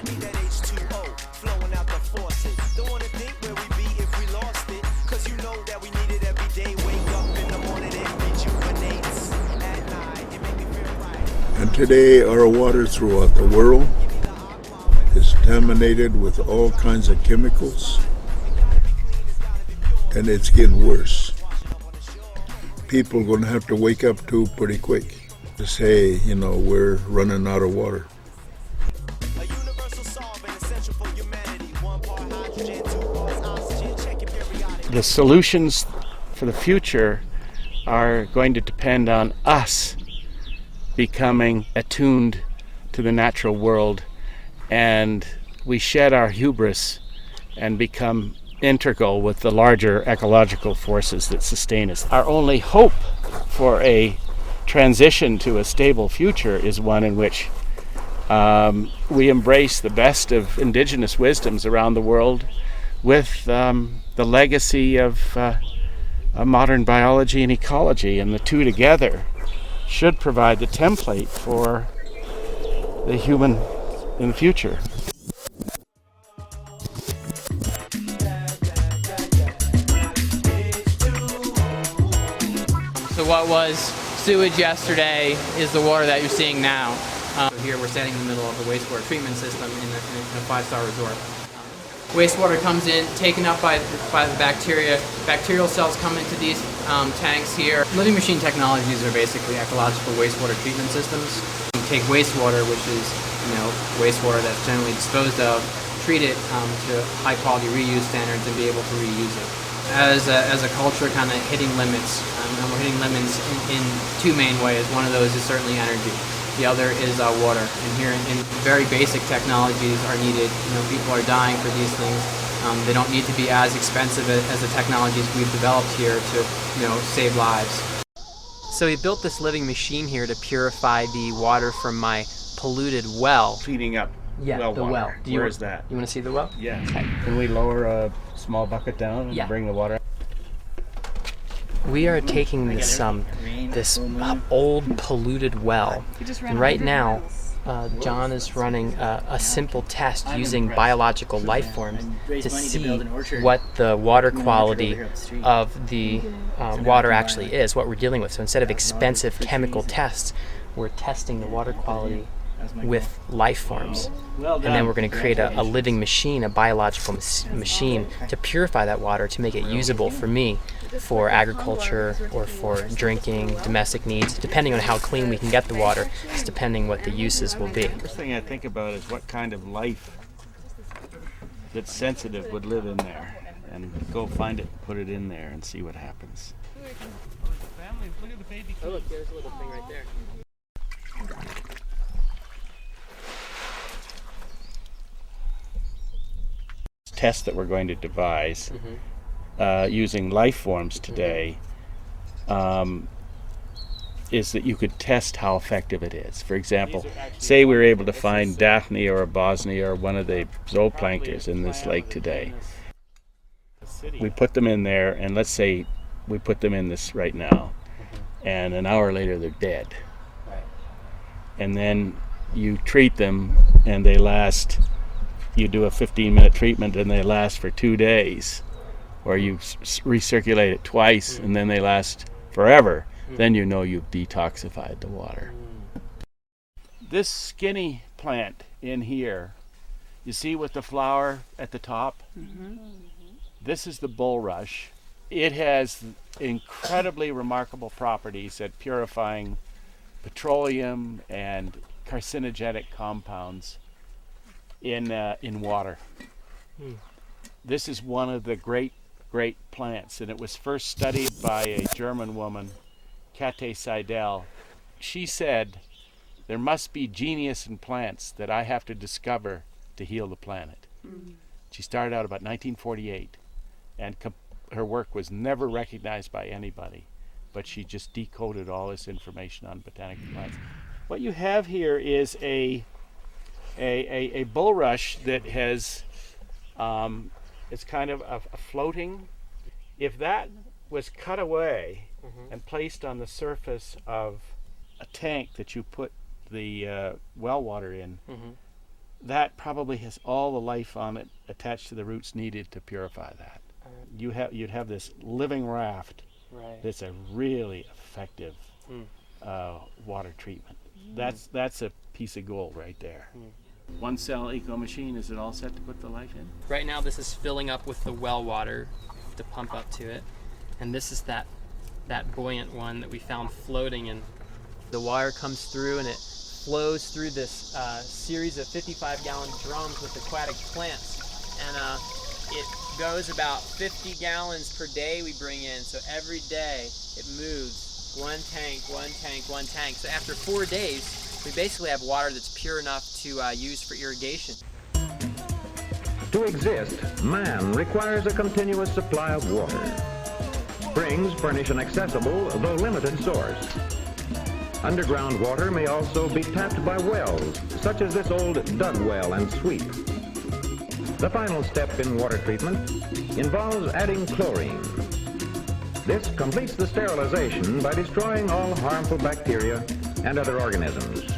need that H2O flowing out the faucet. Don't wanna think where we be if we lost it. Cause you know that we need it every day. Wake up in the morning, it rejuvenates. At night, it make me feel right. And today our water throughout the world is contaminated with all kinds of chemicals, and it's getting worse. People are going to have to wake up to pretty quick to say, we're running out of water. A universal solvent essential for humanity. 1 part hydrogen, 2 parts oxygen. Check your periodic. The solutions for the future are going to depend on us becoming attuned to the natural world, and we shed our hubris and become integral with the larger ecological forces that sustain us. Our only hope for a transition to a stable future is one in which we embrace the best of indigenous wisdoms around the world with the legacy of modern biology and ecology, and the two together should provide the template for the human in the future. So what was sewage yesterday is the water that you're seeing now. So here we're standing in the middle of a wastewater treatment system in a 5-star resort. Wastewater comes in, taken up by the bacteria. Bacterial cells come into these tanks here. Living machine technologies are basically ecological wastewater treatment systems. You take wastewater, which is wastewater that's generally disposed of, treat it to high quality reuse standards and be able to reuse it. As a culture kind of hitting limits, and we're hitting limits in 2 main ways. One of those is certainly energy. The other is water. And here in very basic technologies are needed. People are dying for these things. They don't need to be as expensive as the technologies we've developed here to save lives. So we built this living machine here to purify the water from my polluted well. Cleaning up Yeah, well the water. well. Where is that? You want to see the well? Yeah. Can we lower a small bucket down and bring the water? We are taking this old polluted well, and right now John is running a simple test using biological life forms to see what the water quality of the water actually is, what we're dealing with. So instead of expensive chemical tests, we're testing the water quality with life forms. And then we're going to create a living machine, a biological machine, to purify that water to make it usable for me, for agriculture or for drinking, domestic needs, depending on how clean we can get the water. It's depending what the uses will be. First thing I think about is what kind of life that's sensitive would live in there, and go find it, put it in there, and see what happens. Oh look, there's a little thing right there. Test that we're going to devise using life forms today is that you could test how effective it is. For example, say we were able to find Daphne or a Bosnia or one of the zooplanktons in this lake today. We put them in there, and let's say we put them in this right now, and an hour later they're dead. And then you treat them, and they last. You do a 15-minute treatment and they last for 2 days, or you recirculate it twice and then they last forever. Then you've detoxified the water. This skinny plant in here, you see with the flower at the top? This is the bulrush. It has incredibly remarkable properties at purifying petroleum and carcinogenic compounds in water. This is one of the great plants, and it was first studied by a German woman, Käthe Seidel. She said, there must be genius in plants that I have to discover to heal the planet. She started out about 1948, and her work was never recognized by anybody, but she just decoded all this information on botanical plants. What you have here is a bulrush that has it's kind of a floating. If that was cut away and placed on the surface of a tank that you put the well water in, that probably has all the life on it attached to the roots needed to purify that. You'd have this living raft. Right. That's a really effective water treatment. That's a piece of gold right there. One cell eco machine, is it all set to put the life in? Right now this is filling up with the well water to pump up to it. And this is that buoyant one that we found floating, and the water comes through and it flows through this series of 55-gallon drums with aquatic plants. And it goes about 50 gallons per day we bring in. So every day it moves one tank, one tank, one tank. So after 4 days, we basically have water that's pure enough to use for irrigation. To exist, man requires a continuous supply of water. Springs furnish an accessible, though limited source. Underground water may also be tapped by wells, such as this old dug well and sweep. The final step in water treatment involves adding chlorine. This completes the sterilization by destroying all harmful bacteria and other organisms.